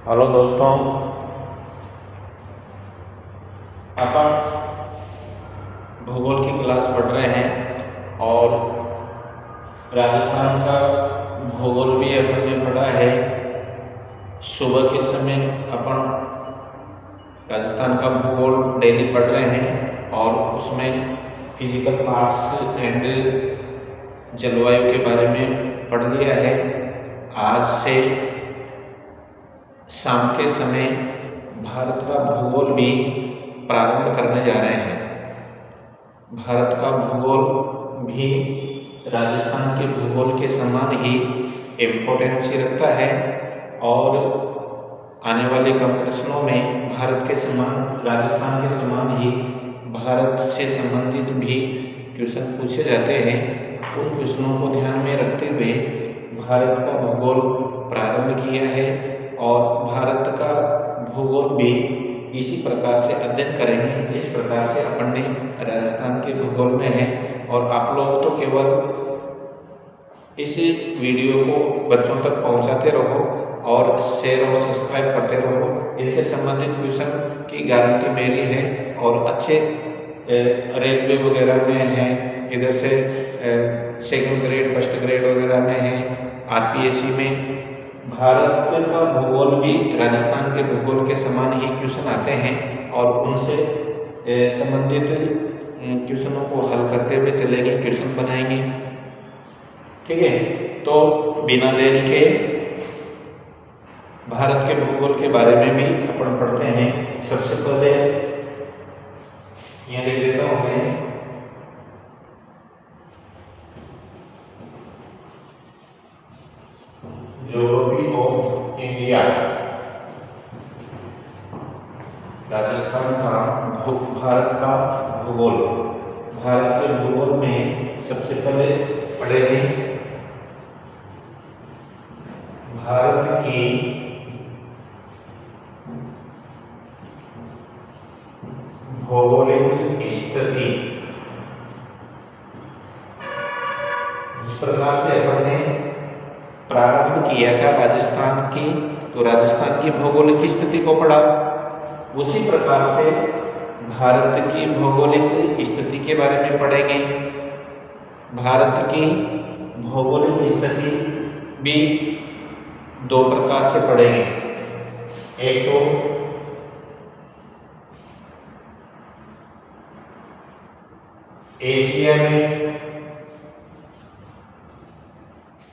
Hello दोस्तों, अपन भूगोल की क्लास पढ़ रहे हैं और राजस्थान का भूगोल भी अपन ने पढ़ा है। सुबह के समय अपन राजस्थान का भूगोल डेली पढ़ रहे हैं और उसमें फिजिकल पार्ट्स एंड जलवायु के बारे में पढ़ लिया है। आज से शाम के समय भारत का भूगोल भी प्रारंभ करने जा रहे हैं। भारत का भूगोल भी राजस्थान के भूगोल के समान ही इम्पोर्टेंस रखता है और आने वाले प्रश्नों में भारत के समान राजस्थान के समान ही भारत से संबंधित भी क्वेश्चन पूछे जाते हैं। उन क्वेश्चनों को ध्यान में रखते हुए भारत का भूगोल प्रारंभ किया है और भारत का भूगोल भी इसी प्रकार से अध्ययन करेंगे जिस प्रकार से अपन ने राजस्थान के भूगोल में है। और आप लोग तो केवल इस वीडियो को बच्चों तक पहुंचाते रहो और शेयर और सब्सक्राइब करते रहो। इनसे संबंधित क्वेश्चन की गारंटी मेरी है और अच्छे रेलवे वगैरह में है, इधर से सेकंड ग्रेड फर्स्ट ग्रेड वगैरह में है, आरपीएससी में भारत का भूगोल भी राजस्थान के भूगोल के समान ही क्वेश्चन आते हैं और उनसे संबंधित क्वेश्चनों को हल करते हुए चलेंगे, क्वेश्चन बनाएंगे। ठीक है, तो बिना देरी के भारत के भूगोल के बारे में भी अपन पढ़ते हैं। सबसे पहले यह लिख देता हूँ मैं, ज्योग्राफी ऑफ इंडिया। राजस्थान का भारत का भूगोल। भारत के भूगोल में सबसे पहले पढ़ेंगे भारत की भौगोलिक स्थिति। जिस प्रकार से अपन ने प्रारंभ किया था राजस्थान की, तो राजस्थान की भौगोलिक स्थिति को पढ़ा, उसी प्रकार से भारत की भौगोलिक स्थिति के बारे में पढ़ेंगे। भारत की भौगोलिक स्थिति भी दो प्रकार से पढ़ेंगे। एक तो एशिया में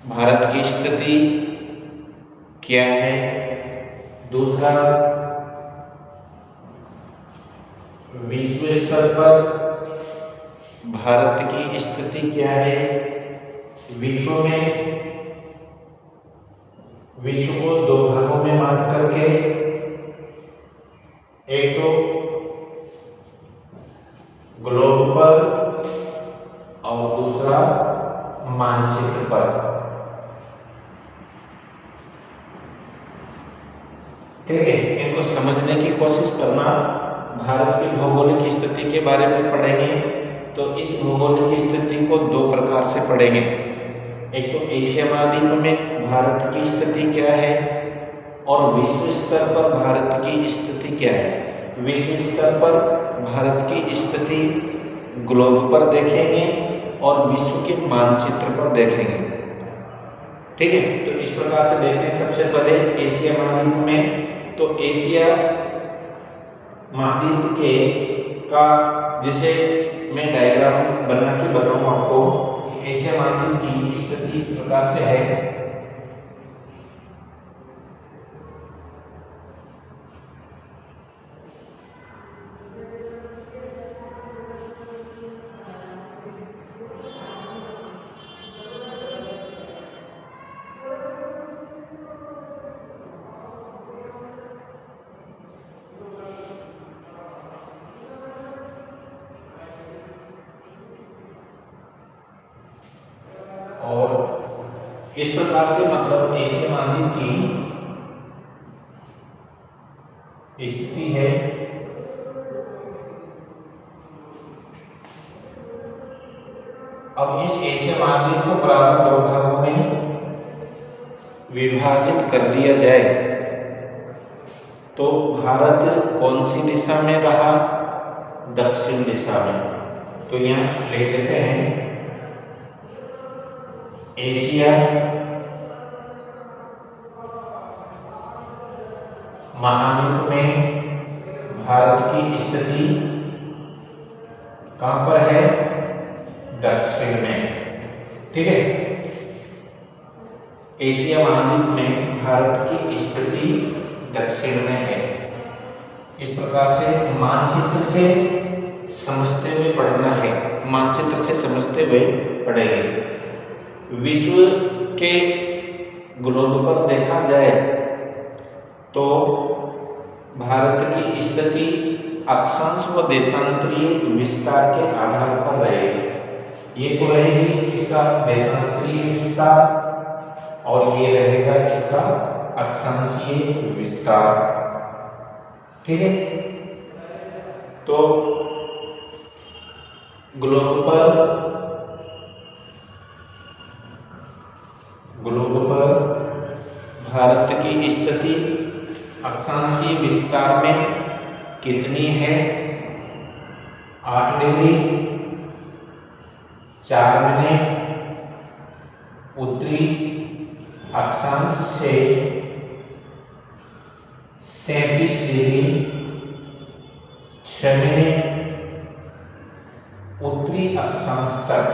भारत की स्थिति क्या है, दूसरा विश्व स्तर पर भारत की स्थिति क्या है। विश्व को दो भागों में बांट करके, एक तो ग्लोब पर और दूसरा मानचित्र पर। ठीक है, इनको समझने की कोशिश करना। भारत की भौगोलिक स्थिति के बारे में पढ़ेंगे तो इस भौगोलिक स्थिति को दो प्रकार से पढ़ेंगे। एक तो एशिया महाद्वीप में भारत की स्थिति क्या है और विश्व स्तर पर भारत की स्थिति क्या है। विश्व स्तर पर भारत की स्थिति ग्लोब पर देखेंगे और विश्व के मानचित्र पर देखेंगे। ठीक है, तो इस प्रकार से देखते हैं। सबसे पहले एशिया महाद्वीप में, तो एशिया महाद्वीप के का जिसे मैं डायग्राम बना के बताऊं आपको, एशिया महाद्वीप की स्थिति इस प्रकार से है। और इस प्रकार से मतलब एशिया महाद्वीप की स्थिति है। अब इस एशिया महाद्वीप को बराबर दो भागों में विभाजित कर दिया जाए तो भारत कौन सी दिशा में रहा? दक्षिण दिशा में। तो यहाँ लिख देते हैं एशिया महाद्वीप में भारत की स्थिति कहां पर है? दक्षिण में। ठीक है, एशिया महाद्वीप में भारत की स्थिति दक्षिण में है। इस प्रकार से मानचित्र से समझते हुए पढ़ना है, मानचित्र से समझते हुए पढ़ेंगे। विश्व के ग्लोब पर देखा जाए तो भारत की स्थिति अक्षांश व देशांतरीय विस्तार के आधार पर रहेगी। ये तो रहेगी इसका देशांतरीय विस्तार और ये रहेगा इसका अक्षांशीय विस्तार। ठीक है, तो ग्लोब पर भारत की स्थिति अक्षांशीय विस्तार में कितनी है? 8 डिग्री 4 मिनट उत्तरी अक्षांश से 37 डिग्री 6 मिनट उत्तरी अक्षांश तक,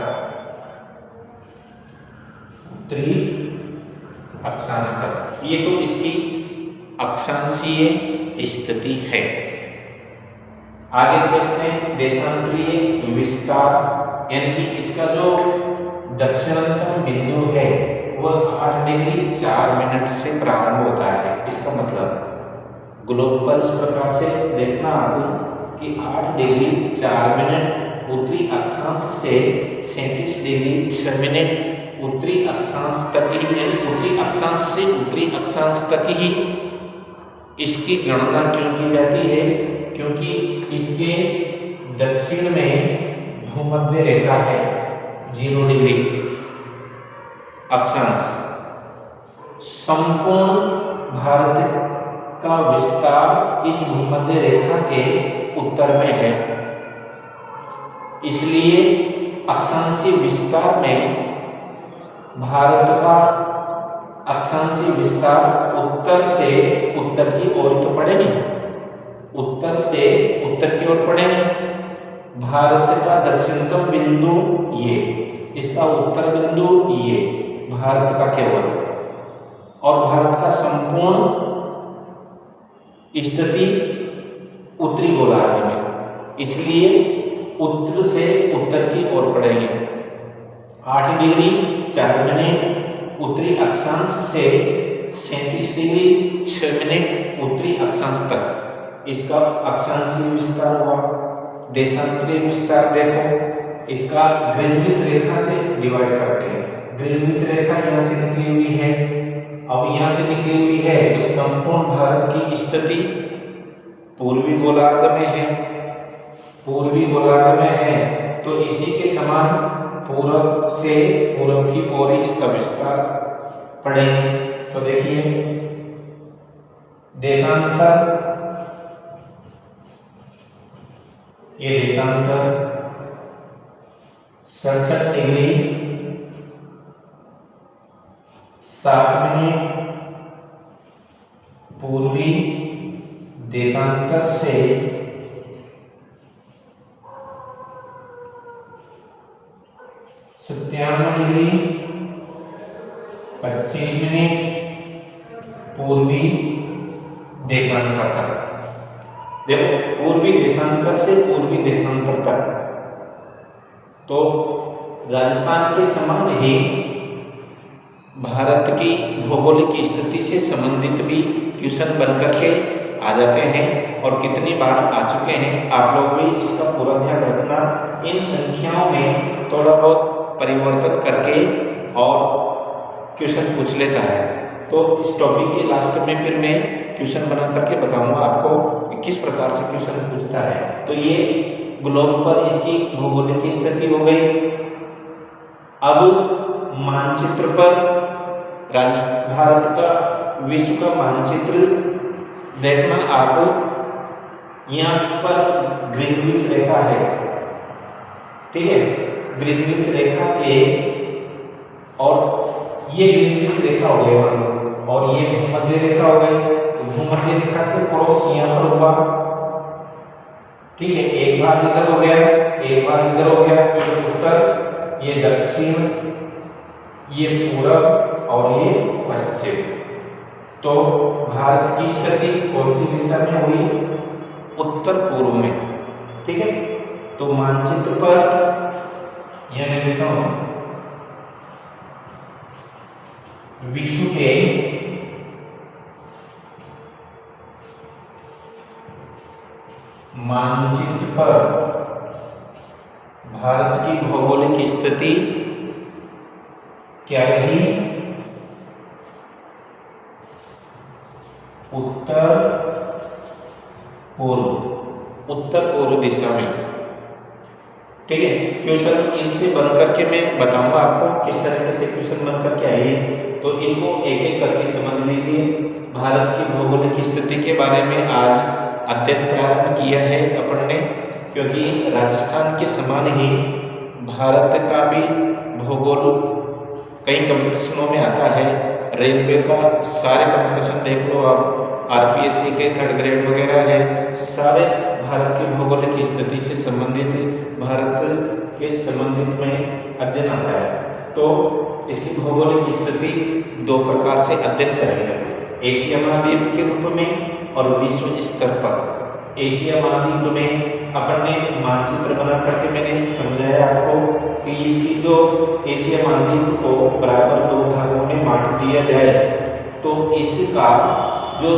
उत्तरी अक्षांश तक। ये तो इसकी अक्षांशीय स्थिति है। आगे देखते हैं देशांतरीय विस्तार, यानी कि इसका जो दक्षिणतम बिंदु है वह 8 डिग्री 4 मिनट से प्रारंभ होता है। इसका मतलब ग्लोब पर इस प्रकार से देखना आपको कि 8 डिग्री 4 मिनट उत्तरी अक्षांश से 37 डिग्री 6 मिनट उत्तरी अक्षांश तक ही, यानी उत्तरी अक्षांश से उत्तरी अक्षांश तक ही इसकी गणना क्यों की जाती है? क्योंकि इसके दक्षिण में भूमध्य रेखा है 0 डिग्री अक्षांश। संपूर्ण भारत का विस्तार इस भूमध्य रेखा के उत्तर में है, इसलिए अक्षांशीय विस्तार में भारत का अक्षांशीय विस्तार उत्तर से उत्तर की ओर तो पड़ेगा, उत्तर से उत्तर की ओर पड़ेगा। भारत का दक्षिणतम बिंदु ये, इसका उत्तर बिंदु ये भारत का केवल, और भारत का संपूर्ण स्थिति उत्तरी गोलार्ध में, इसलिए उत्तर से उत्तर की ओर पड़ेंगे। 8 डिग्री 4 मिनट उत्तरी अक्षांश से 37 डिग्री 6 मिनट उत्तरी अक्षांश तक इसका अक्षांशीय विस्तार हुआ। देशांतरीय विस्तार देखो, इसका ग्रीनविच रेखा से डिवाइड करते हैं। ग्रीनविच रेखा यहाँ से निकली हुई है, अब यहाँ से निकली हुई है तो संपूर्ण भारत की स्थिति पूर्वी गोलार्ध में है, पूर्वी गोलार्ध में है, तो इसी के समान पूरब से पूरब की ओर ही इसका विस्तार पड़ेंगे। तो देखिए देशांतर, ये देशांतर 67 डिग्री 7 मिनट पूर्वी देशांतर से 97 डिग्री 25 मिनट पूर्वी देशांतर तक। देखो पूर्वी देशांतर से पूर्वी देशांतर तक, तो राजस्थान के समान ही भारत की भौगोलिक स्थिति से संबंधित भी क्वेश्चन बनकर के आ जाते हैं, और कितनी बार आ चुके हैं। आप लोग भी इसका पूरा ध्यान रखना, इन संख्याओं में थोड़ा बहुत परिवर्तन करके और क्वेश्चन पूछ लेता है। तो इस टॉपिक के लास्ट में फिर मैं क्वेश्चन बना करके बताऊंगा आपको कि किस प्रकार से क्वेश्चन पूछता है। तो ये ग्लोब पर इसकी भौगोलिक स्थिति हो गई। अब मानचित्र पर भारत का, विश्व का मानचित्र देखना आप, यहाँ पर ग्रीनविच रेखा है, ठीक है, ग्रीनविच रेखा के, और ये ग्रीनविच रेखा हो गई और ये भूमध्य रेखा हो गई। तो भूमध्य रेखा के क्रॉस यहाँ पर हुआ, ठीक है, एक भाग इधर हो गया, एक भाग इधर हो गया, ये उत्तर, ये दक्षिण, ये पूरब और ये पश्चिम। तो भारत की स्थिति कौन सी दिशा में हुई? उत्तर पूर्व में, ठीक है। तो मानचित्र पर यह मैं देता हूं, विश्व के मानचित्र पर भारत की भौगोलिक स्थिति क्या रही? उत्तर पूर्व दिशा में, ठीक है। क्वेश्चन इनसे बन करके मैं बताऊंगा आपको किस तरीके से क्वेश्चन बन करके आए, तो इनको एक एक करके समझ लीजिए। भारत की भौगोलिक स्थिति के बारे में आज अध्ययन प्रारंभ किया है अपन ने, क्योंकि राजस्थान के समान ही भारत का भी भूगोल कई कंपटीशनों में आता है। रेलवे का सारे कंपटीशन देख लो आप, आरपीएससी के थर्ड ग्रेड वगैरह है, सारे भारत की भौगोलिक स्थिति से संबंधित, भारत के संबंधित में अध्ययन आता है। तो इसकी भौगोलिक स्थिति दो प्रकार से अध्ययन करेंगे, एशिया महाद्वीप के रूप में और विश्व स्तर पर। एशिया महाद्वीप में अपन ने मानचित्र बना करके मैंने समझाया आपको कि इसकी जो एशिया महाद्वीप को बराबर दो भागों में बांट दिया जाए, तो इसका जो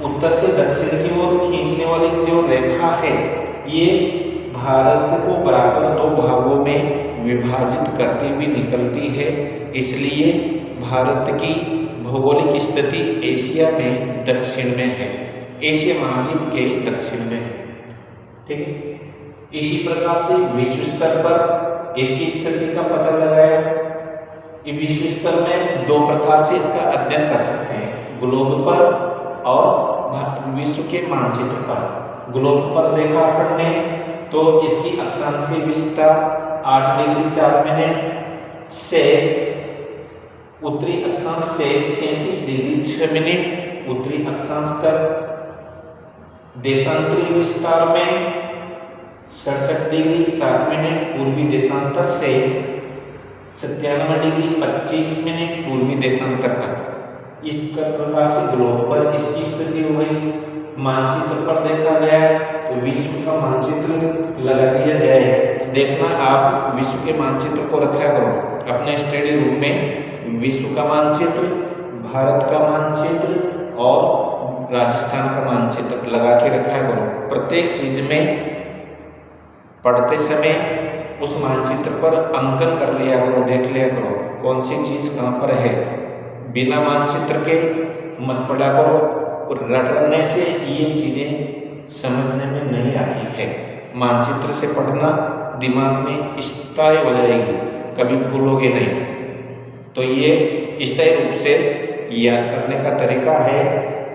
उत्तर से दक्षिण की ओर खींचने वाली जो रेखा है, ये भारत को बराबर दो भागों में विभाजित करती हुई निकलती है। इसलिए भारत की भौगोलिक स्थिति एशिया में दक्षिण में है, एशिया महाद्वीप के दक्षिण में है, ठीक है। इसी प्रकार से विश्व स्तर पर इसकी स्थिति का पता लगाया। विश्व स्तर में दो प्रकार से इसका अध्ययन कर सकते हैं, ग्लोब पर और विश्व के मानचित्र पर। ग्लोब पर देखा अपन ने तो इसकी अक्षांशीय विस्तार 8 डिग्री 4 मिनट से उत्तरी अक्षांश से 37 डिग्री 6 मिनट उत्तरी अक्षांश तक, देशांतरीय विस्तार में 67 डिग्री 7 मिनट पूर्वी देशांतर से 97 डिग्री 25 मिनट पूर्वी देशांतर तक। इस प्रकार से ग्लोब पर इसकी स्थिति हो गई। मानचित्र पर देखा गया तो विश्व का मानचित्र लगा दिया जाए, तो देखना आप विश्व के मानचित्र को रखा करो अपने स्टडी रूम में। विश्व का मानचित्र, भारत का मानचित्र और राजस्थान का मानचित्र लगा के रखा करो। प्रत्येक चीज में पढ़ते समय उस मानचित्र पर अंकन कर लिया करो, देख लिया करो कौन सी चीज कहाँ पर है। बिना मानचित्र के मत पढ़ा करो, रटने से ये चीजें समझने में नहीं आती है। मानचित्र से पढ़ना दिमाग में स्थायी हो जाएगी, कभी भूलोगे नहीं। तो ये स्थायी रूप से याद करने का तरीका है,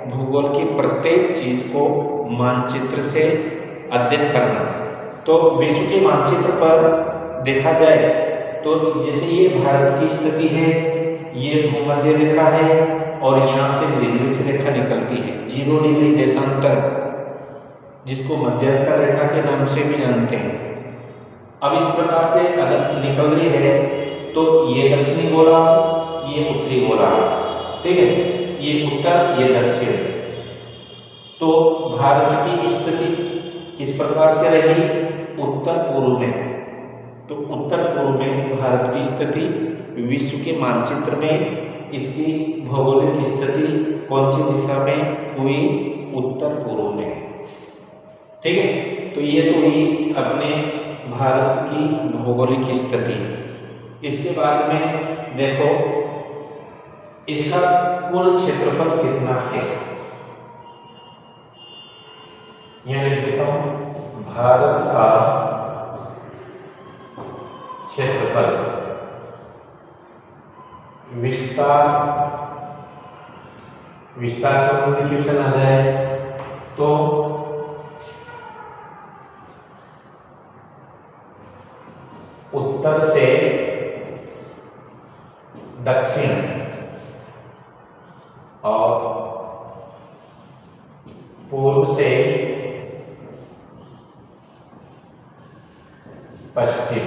भूगोल की प्रत्येक चीज को मानचित्र से अध्ययन करना। तो विश्व के मानचित्र पर देखा जाए तो जैसे ये भारत की स्थिति है, ये भूमध्य रेखा है और यहाँ से ग्रीनविच रेखा निकलती है 0 डिग्री देशांतर, जिसको मध्यांतर रेखा के नाम से भी जानते हैं। अब इस प्रकार से अगर निकल रही है तो ये दक्षिणी गोला, ये उत्तरी गोला, ठीक है, ये उत्तर, ये दक्षिण। तो भारत की स्थिति किस प्रकार से रही? उत्तर पूर्व में। तो उत्तर पूर्व में भारत की स्थिति विश्व के मानचित्र में इसकी भौगोलिक स्थिति कौन सी दिशा में हुई? उत्तर पूर्व में, ठीक है। तो ये तो हुई अपने भारत की भौगोलिक स्थिति। इसके बाद में देखो इसका कुल क्षेत्रफल कितना है, यह लिख देता हूं। भारत का क्षेत्रफल, विस्तार, विस्तार से भी क्वेश्चन आ जाए तो उत्तर से दक्षिण और पूर्व से पश्चिम,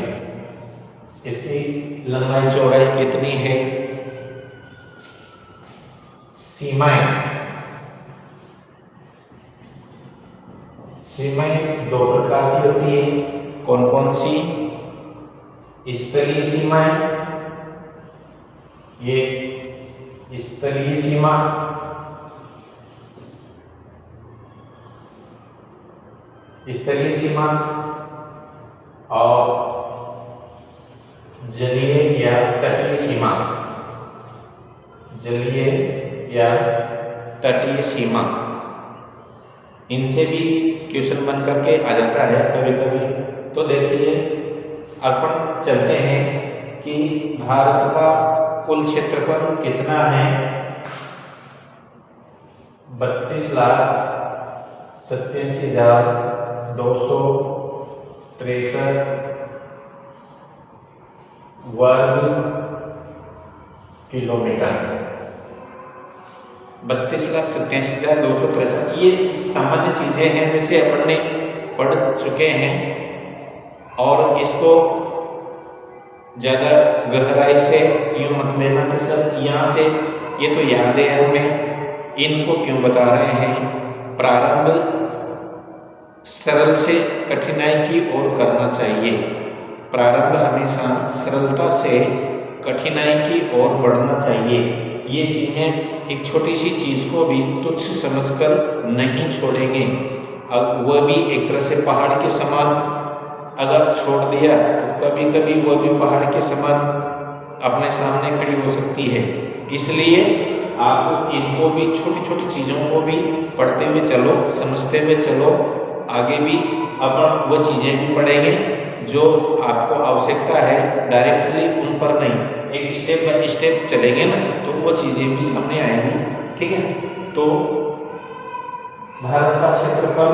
इसकी लंबाई चौड़ाई कितनी है? सीमाएं दो प्रकार की होती है। कौन कौन सी? स्थलीय सीमाएं, ये स्थलीय सीमा, स्थलीय सीमा और जलीय या तटीय सीमा, जलीय या तटीय सीमा। इनसे भी क्वेश्चन बन करके आ जाता है कभी कभी। तो देखिए अपन चलते हैं कि भारत का कुल क्षेत्रफल कितना है? 32,87,263 वर्ग किलोमीटर। 32,87,263 ये सामान्य चीजें हैं जिसे अपन ने पढ़ चुके हैं और इसको ज़्यादा गहराई से यूँ मत लेना कि सर यहाँ से ये तो याद है हमें, इनको क्यों बता रहे हैं। प्रारंभ सरल से कठिनाई की ओर करना चाहिए। प्रारंभ हमेशा सरलता से कठिनाई की ओर बढ़ना चाहिए। ये सीखें, एक छोटी सी चीज़ को भी तुच्छ समझकर नहीं छोड़ेंगे। अब वह भी एक तरह से पहाड़ के समान अगर छोड़ दिया तो कभी कभी वह भी पहाड़ के समान अपने सामने खड़ी हो सकती है। इसलिए आप इनको भी, छोटी छोटी चीज़ों को भी पढ़ते हुए चलो, समझते हुए चलो। आगे भी अपन वह चीज़ें भी पढ़ेंगे जो आपको आवश्यकता है, डायरेक्टली उन पर नहीं, एक स्टेप बाय स्टेप चलेंगे ना तो वह चीज़ें भी सामने आएंगी। ठीक है, तो भारत का क्षेत्रफल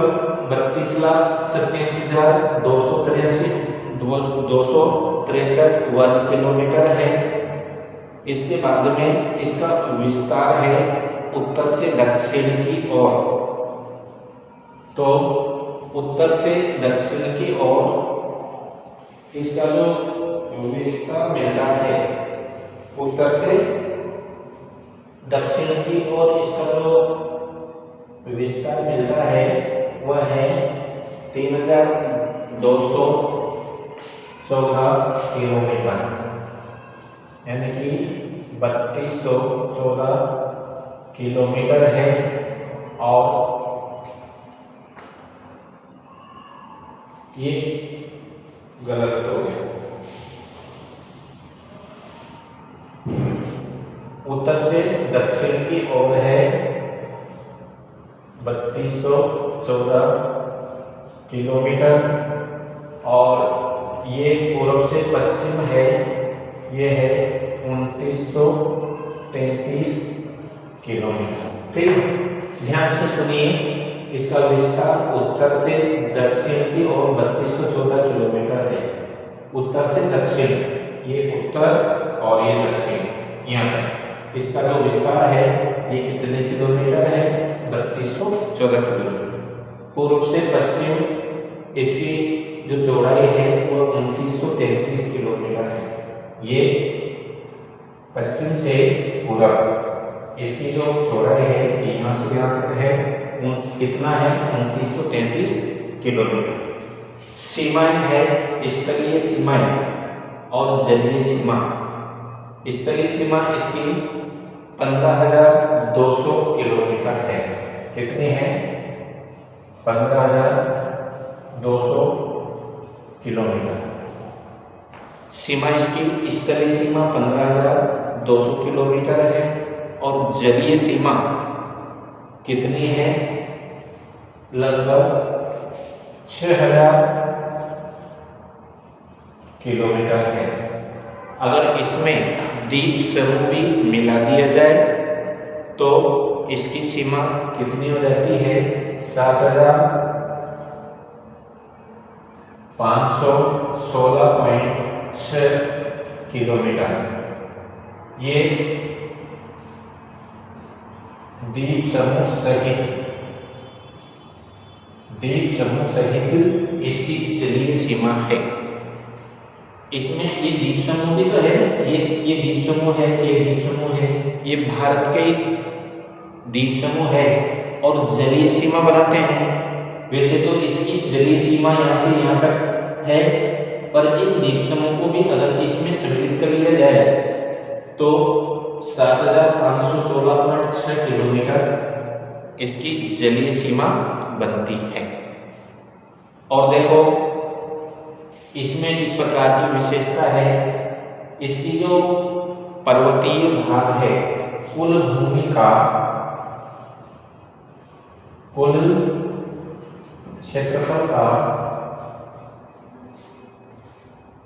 32,87,263 वर्ग किलोमीटर है। इसके बाद में इसका विस्तार है उत्तर से दक्षिण की ओर। तो उत्तर से दक्षिण की ओर इसका जो विस्तार मिलता है, उत्तर से दक्षिण की ओर इसका जो विस्तार मिलता है वह है 3,214 किलोमीटर, यानी कि 3214 किलोमीटर है। और ये गलत हो गया। उत्तर से दक्षिण की ओर है 3214 किलोमीटर और ये पूर्व से पश्चिम है, ये है 2933 किलोमीटर। ठीक, ध्यान से सुनिए। इसका विस्तार उत्तर से दक्षिण की ओर 3214 किलोमीटर है। उत्तर से दक्षिण, ये उत्तर और ये दक्षिण, यहाँ तक इसका जो विस्तार है ये कितने किलोमीटर है? 3214 किलोमीटर। पूर्व से पश्चिम इसकी जो चौड़ाई है वो 2933 किलोमीटर है। ये पश्चिम से पूर्व इसकी जो चौड़ाई है यहाँ से यहाँ तक है, कितना है? 2933 किलोमीटर। सीमाएं है स्थलीय सीमाएं और जलीय सीमा। स्थलीय सीमा इसकी 15,200 किलोमीटर है। कितनी है? 15,200 किलोमीटर। सीमा इसकी स्थलीय सीमा 15,200 किलोमीटर है और जलीय सीमा कितनी है? लगभग 6,000 किलोमीटर है। अगर इसमें द्वीप समूह भी मिला दिया जाए तो इसकी सीमा कितनी हो जाती है? 7,516.6 किलोमीटर। ये द्वीप समूह सहित इसकी जलीय सीमा है। इसमें ये द्वीप समूह भी तो है, ये द्वीप समूह है, ये द्वीप समूह है, ये भारत के द्वीप समूह है और जलीय सीमा बनाते हैं। वैसे तो इसकी जलीय सीमा यहाँ से यहाँ तक है, पर इन द्वीप समूह को भी अगर इसमें सम्मिलित कर लिया जाए तो 7,516.6 किलोमीटर इसकी जलीय सीमा बनती है। और देखो इसमें किस प्रकार की विशेषता है, इसकी जो पर्वतीय भाग है, कुल भूमि का कुल क्षेत्रफल का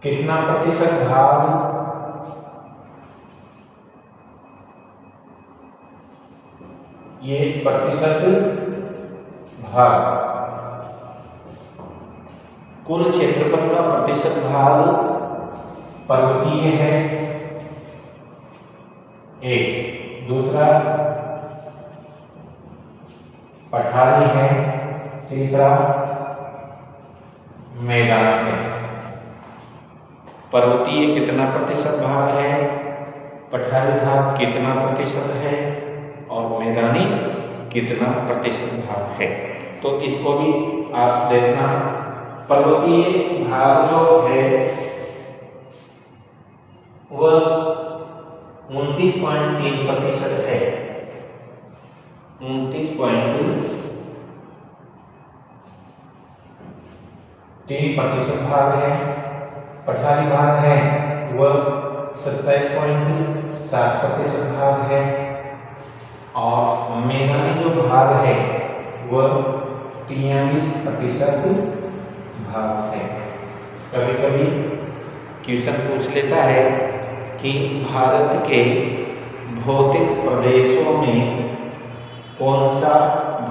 कितना प्रतिशत भाग ये प्रतिशत भाग कुल क्षेत्रफल का प्रतिशत भाग पर्वतीय है, एक। दूसरा पठारी है, तीसरा मैदान है। पर्वतीय कितना प्रतिशत भाग है, पठारी भाग कितना प्रतिशत है और मैदानी कितना प्रतिशत भाग है। तो इसको भी आप देखना, पर्वतीय भाग जो है वह 29.3% है, 29.3% भाग है। पठारी भाग है वह 27.7% भाग है और मैदानी जो भाग है वह 43% भाग है। कभी कभी क्वेश्चन पूछ लेता है कि भारत के भौतिक प्रदेशों में कौन सा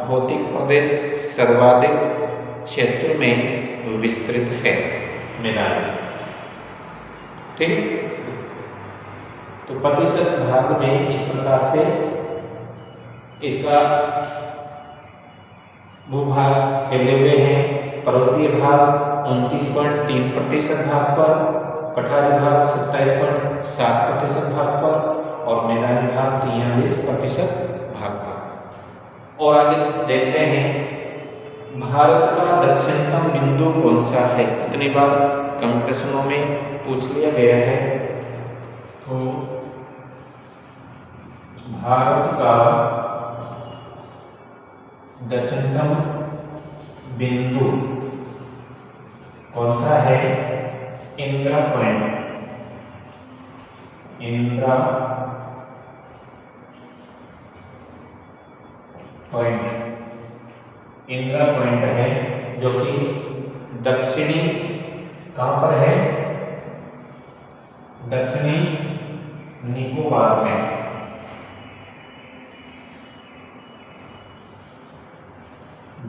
भौतिक प्रदेश सर्वाधिक क्षेत्र में विस्तृत है? मैदानी। ठीक, तो प्रतिशत भाग में इस प्रकार से इसका भूभाग फैले हुए हैं। पर्वतीय भाग 29.3% भाग पर, पठारी भाग 27.7% भाग पर और मैदानी भाग 43% भाग पर। और आगे देखते हैं भारत का दक्षिणतम बिंदु कौन सा है। कितनी बार कंपटीशनों में पूछ लिया गया है। तो भारत का दक्षिणतम बिंदु कौन सा है? इंदिरा पॉइंट, इंदिरा पॉइंट है, जो कि दक्षिणी कहां पर है? दक्षिणी निकोबार में।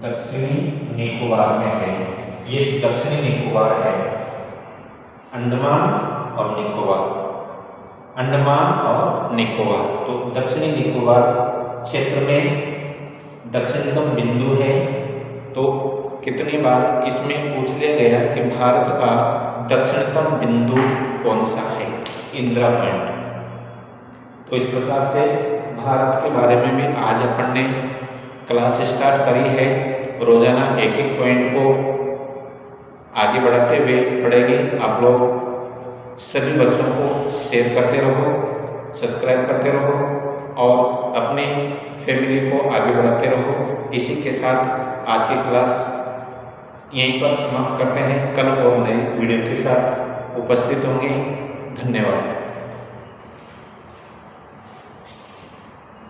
दक्षिणी निकोबार में है। ये दक्षिणी निकोबार है, अंडमान और निकोबार, अंडमान और निकोबार। तो दक्षिणी निकोबार क्षेत्र में दक्षिणतम बिंदु है। तो कितनी बार इसमें पूछ लिया गया कि भारत का दक्षिणतम बिंदु कौन सा है? इंदिरा पॉइंट। तो इस प्रकार से भारत के बारे में भी आज अपन ने क्लास स्टार्ट करी है। रोजाना एक एक पॉइंट को आगे बढ़ाते हुए पढ़ेंगे। आप लोग सभी बच्चों को शेयर करते रहो, सब्सक्राइब करते रहो और अपने फैमिली को आगे बढ़ाते रहो। इसी के साथ आज की क्लास यहीं पर समाप्त करते हैं। कल और नए वीडियो के साथ उपस्थित होंगे। धन्यवाद।